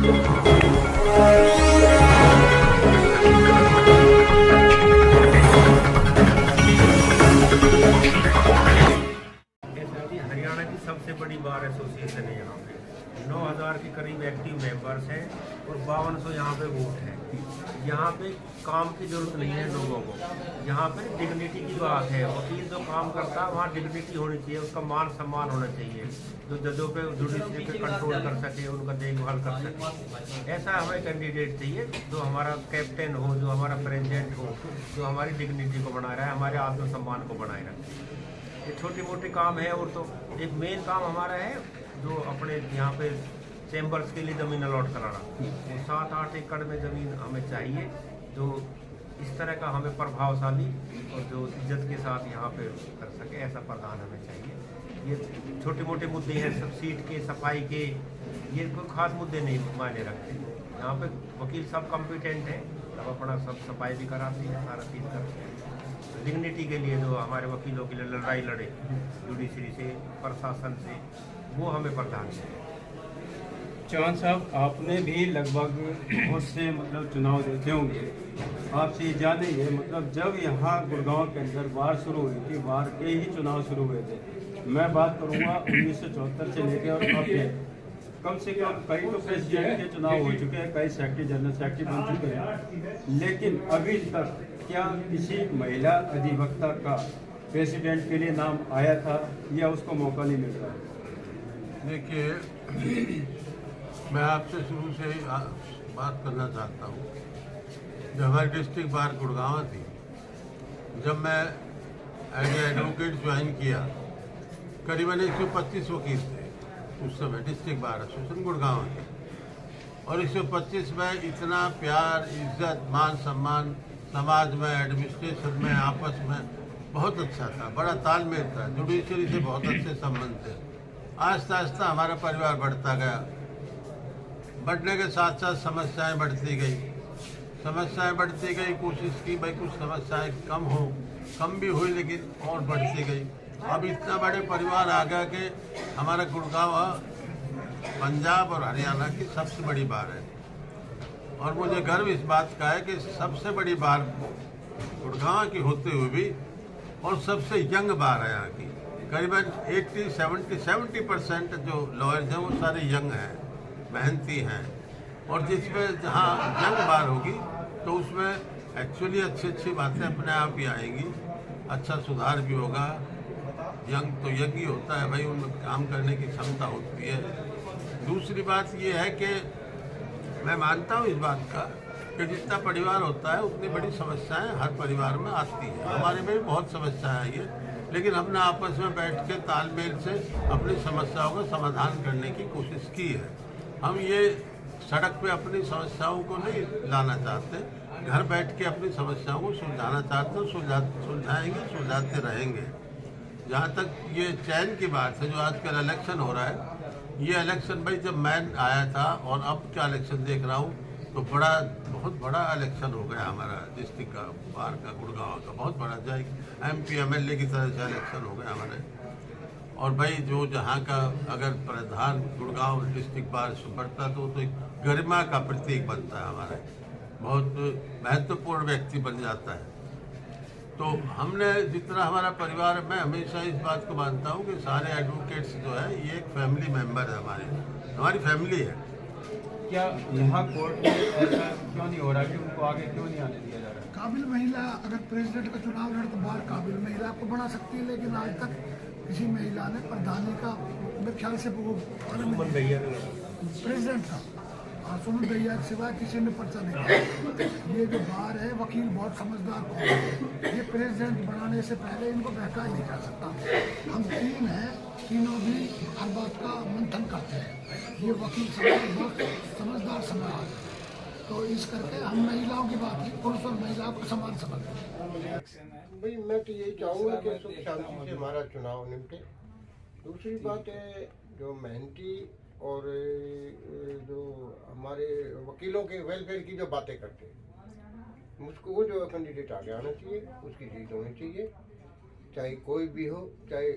हरियाणा की सबसे बड़ी बार एसोसिएशन है। यहाँ पे 9,000 के करीब एक्टिव मेंबर्स हैं और 5200 यहाँ पे वोट है। यहाँ पे काम की जरूरत नहीं है लोगों को, यहाँ पे डिग्निटी की बात है। वकील जो काम करता है वहाँ डिग्निटी होनी चाहिए, उसका मान सम्मान होना चाहिए, जो जजों पे जुडिशरी पे कंट्रोल कर सके, उनका देखभाल कर सके। ऐसा हमें कैंडिडेट चाहिए जो हमारा कैप्टन हो, जो हमारा प्रेसिडेंट हो, जो हमारी डिग्निटी को बनाए रहे, हमारे आत्मसम्मान को बनाए रखे। ये छोटे मोटे काम है। और तो एक मेन काम हमारा है जो अपने यहाँ पे चैम्बर्स के लिए ज़मीन अलॉट कराना, वो 7-8 एकड़ में ज़मीन हमें चाहिए, जो इस तरह का हमें प्रभावशाली और जो इज्जत के साथ यहाँ पे कर सके, ऐसा प्रधान हमें चाहिए। ये छोटे मोटे मुद्दे हैं, सब सीट के, सफाई के, ये कोई खास मुद्दे नहीं मायने रखते। यहाँ पे वकील सब कॉम्पिटेंट हैं, सब अपना सब सफाई भी कराते हैं, सारा चीज़ करते हैं। डिग्निटी के लिए जो हमारे वकीलों के लिए लड़ाई लड़े जुडिशरी से, प्रशासन से, वो हमें प्रधान चाहिए। चौहान साहब, आपने भी लगभग बहुत से मतलब चुनाव देखे होंगे, आपसे जानेंगे मतलब जब यहाँ गुड़गांव के अंदर बार शुरू हुई थी, बार के ही चुनाव शुरू हुए थे। मैं बात करूँगा 1974 से लेकर और अब तक कम से कम कई तो प्रेसिडेंट के चुनाव हो चुके हैं, कई सेक्रेटरी, जनरल सेक्रेटरी बन चुके हैं, लेकिन अभी तक क्या किसी महिला अधिवक्ता का प्रेसिडेंट के लिए नाम आया था या उसको मौका नहीं मिल रहा? देखिए, मैं आपसे शुरू से ही बात करना चाहता हूँ। जब हमारी डिस्ट्रिक्ट बार गुड़गांव थी, जब मैं एज एडवोकेट ज्वाइन किया, करीबन 125 वकील थे उस समय डिस्ट्रिक्ट बार एसोसिएशन गुड़गांव में। और 125 में इतना प्यार, इज्जत, मान सम्मान समाज में, एडमिनिस्ट्रेशन में, आपस में बहुत अच्छा था, बड़ा तालमेल था, जुडिशरी से बहुत अच्छे संबंध थे। आहिस्ता आहिस्ता हमारा परिवार बढ़ता गया, बढ़ने के साथ साथ समस्याएं बढ़ती गई, कोशिश की भाई कुछ समस्याएं कम हो, कम भी हुई लेकिन और बढ़ती गई। अब इतना बड़े परिवार आ गया कि हमारा गुड़गांव पंजाब और हरियाणा की सबसे बड़ी बार है। और मुझे गर्व इस बात का है कि सबसे बड़ी बार गुड़गांव की होते हुए भी और सबसे यंग बार है यहाँ की। करीबन 70% जो लॉयर्स हैं वो सारे यंग हैं, मेहनती हैं। और जिसमें जहाँ यंग बार होगी तो उसमें एक्चुअली अच्छी बातें अपने आप ही आएंगी, अच्छा सुधार भी होगा। यंग तो यंग ही होता है भाई, उनमें काम करने की क्षमता होती है। दूसरी बात ये है कि मैं मानता हूँ इस बात का कि जितना परिवार होता है उतनी बड़ी समस्याएं हर परिवार में आती हैं। हमारे में भी बहुत समस्याएं आई है, लेकिन हमने आपस में बैठ के तालमेल से अपनी समस्याओं का समाधान करने की कोशिश की है। हम ये सड़क पे अपनी समस्याओं को नहीं लाना चाहते, घर बैठ के अपनी समस्याओं को सुलझाना चाहते हैं, सुलझाएंगे, सुलझाते रहेंगे। जहाँ तक ये चयन की बात है, जो आजकल इलेक्शन हो रहा है, ये इलेक्शन भाई जब मैं आया था और अब क्या इलेक्शन देख रहा हूँ तो बहुत बड़ा इलेक्शन हो गया हमारा डिस्ट्रिक्ट का, बार का, गुड़गांव का बहुत बड़ा, जाए MP MLA की तरह से इलेक्शन हो गया हमारे। और भाई जो जहाँ का अगर प्रधान गुड़गांव डिस्ट्रिक्ट बार से बढ़ता तो गरिमा का प्रतीक बनता है हमारा, बहुत महत्वपूर्ण व्यक्ति बन जाता है। तो हमने जितना हमारा परिवार, मैं हमेशा इस बात को मानता हूँ कि सारे एडवोकेट्स जो है ये एक फैमिली मेंबर है, हमारी फैमिली है। क्या यहाँ कोर्ट में ऐसा क्यों नहीं हो रहा कि उनको आगे क्यों नहीं आने दिया जा रहा? काबिल महिला अगर प्रेसिडेंट का चुनाव लड़े तो बार काबिल महिला को बना सकती है, लेकिन आज तक किसी महिला ने प्रधानी का, मेरे ख्याल से वो प्रेसिडेंट का सुमन भैया के सिवा किसी ने पर्चा नहीं दिया। ये जो बार है, वकील बहुत समझदार है, ये प्रेसिडेंट बनाने से पहले इनको बहकाया नहीं जा सकता। हम तीन हैं, तीनों भी हर बात का मंथन करते हैं। ये वकील समाज बहुत समझदार समाज है, तो इस करके हम महिलाओं की बात है, पुरुष और महिलाओं को समान समझते हैं। भाई मैं तो यही चाहूँगा कि सुख शांति से हमारा चुनाव निपटे। दूसरी बात है जो मेहनती और जो हमारे वकीलों के वेलफेयर की जो बातें करते हैं, मुझको वो जो कैंडिडेट आगे आना चाहिए, उसकी जीत होनी चाहिए, चाहे कोई भी हो, चाहे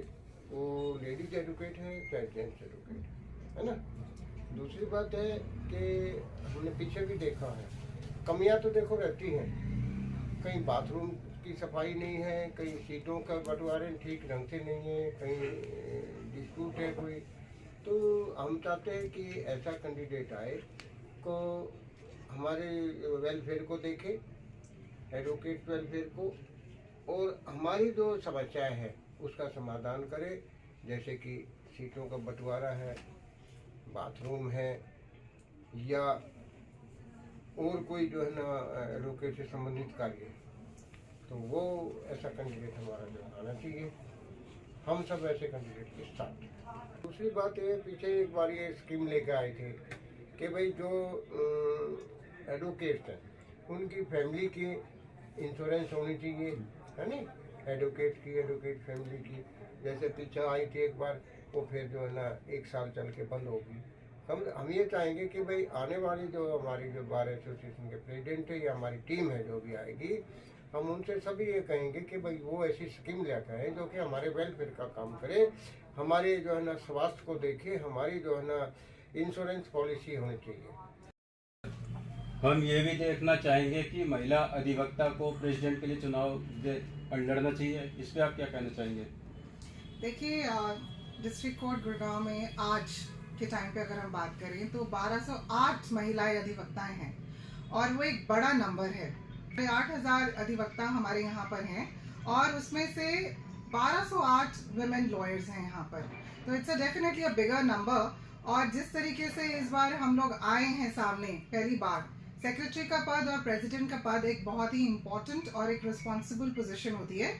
वो लेडीज एडवोकेट है चाहे जेंट्स एडवोकेट है ना। दूसरी बात है कि हमने पीछे भी देखा है, कमियां तो देखो रहती हैं, कहीं बाथरूम की सफाई नहीं है, कहीं सीटों का बंटवारे ठीक ढंग से नहीं है, कहीं डिस्प्यूट है कोई। तो हम चाहते हैं कि ऐसा कैंडिडेट आए को हमारे वेलफेयर को देखे, एडवोकेट वेलफेयर को, और हमारी जो समस्याएं हैं उसका समाधान करे, जैसे कि सीटों का बंटवारा है, बाथरूम है, या और कोई जो है ना एडवोकेट से संबंधित कार्य है, तो वो ऐसा कैंडिडेट हमारा जो आना चाहिए। हम सब ऐसे कैंडिडेट के साथ। दूसरी बात ये, पीछे एक बार ये स्कीम लेकर आए थे कि भाई जो एडवोकेट हैं उनकी फैमिली की इंश्योरेंस होनी चाहिए, है नी, एडवोकेट फैमिली की। जैसे पीछे आई थी एक बार, वो फिर जो है ना 1 साल चल के बंद होगी। हम ये चाहेंगे कि भाई आने वाली जो हमारी जो बार एसोसिएशन के प्रेसिडेंट है या हमारी टीम है जो भी आएगी, हम उनसे सभी ये कहेंगे कि भाई वो ऐसी स्कीम लेकर आए जो कि हमारे वेलफेयर का काम करे, हमारे जो है ना स्वास्थ्य को देखे, हमारी जो है ना इंश्योरेंस पॉलिसी होनी चाहिए। हम ये भी देखना चाहेंगे कि महिला अधिवक्ता को प्रेसिडेंट के लिए चुनाव लड़ना चाहिए, इस पर आप क्या कहना चाहेंगे? देखिए, डिस्ट्रिक्ट कोर्ट गुड़गांव में आज के टाइम पे अगर हम बात करें तो 1208 महिलाएं अधिवक्ताएं हैं, और वो एक बड़ा नंबर है। 8000 अधिवक्ता हमारे यहाँ पर हैं, और उसमें से 1208 वुमेन लॉयर्स हैं यहाँ पर, तो it's definitely a bigger number. और जिस तरीके से इस बार हम लोग आए हैं सामने, पहली बार सेक्रेटरी का पद और प्रेसिडेंट का पद एक बहुत ही इम्पोर्टेंट और एक रिस्पॉन्सिबल पोजीशन होती है।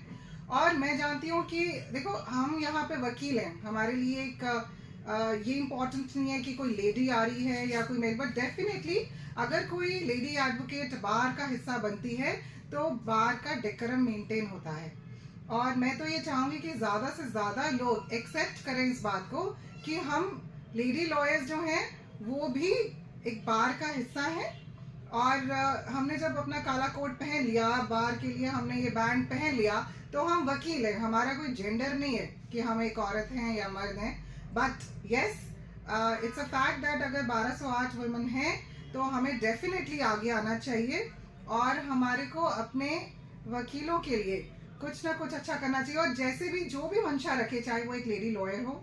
और मैं जानती हूँ कि देखो, हम यहाँ पे वकील हैं, हमारे लिए एक ये इम्पोर्टेंट नहीं है कि कोई लेडी आ रही है या कोई मेल, बट डेफिनेटली अगर कोई लेडी एडवोकेट बार का हिस्सा बनती है तो बार का डेकोरम मेंटेन होता है। और मैं तो ये चाहूँगी कि ज़्यादा से ज़्यादा लोग एक्सेप्ट करें इस बात को कि हम लेडी लॉयर्स जो हैं वो भी एक बार का हिस्सा है। और हमने जब अपना काला कोट पहन लिया, बार के लिए हमने ये बैंड पहन लिया, तो हम वकील हैं, हमारा कोई जेंडर नहीं है कि हम एक औरत हैं या मर्द हैं। But yes, it's a fact that अगर 1208 वुमेन हैं तो हमें डेफिनेटली आगे आना चाहिए, और हमारे को अपने वकीलों के लिए कुछ ना कुछ अच्छा करना चाहिए। और जैसे भी जो भी मंशा रखे, चाहे वो एक लेडी लॉयर हो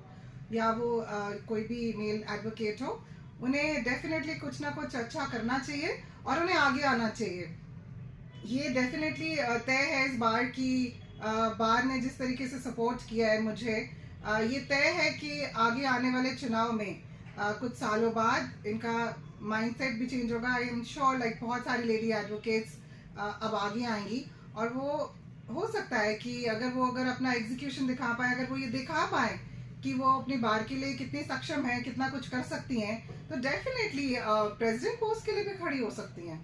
या वो कोई भी मेल एडवोकेट हो, उन्हें डेफिनेटली कुछ ना कुछ अच्छा करना चाहिए और उन्हें आगे आना चाहिए। ये डेफिनेटली तय है इस बार की, बार ने जिस तरीके से सपोर्ट किया है मुझे, ये तय है कि आगे आने वाले चुनाव में कुछ सालों बाद इनका माइंडसेट भी चेंज होगा। आई एम श्योर लाइक बहुत सारी लेडी एडवोकेट्स अब आगे आएंगी, और वो हो सकता है कि अगर अपना एग्जीक्यूशन दिखा पाए, अगर वो ये दिखा पाए कि वो अपनी बार के लिए कितनी सक्षम है, कितना कुछ कर सकती हैं, तो डेफिनेटली प्रेसिडेंट पोस्ट के लिए भी खड़ी हो सकती हैं।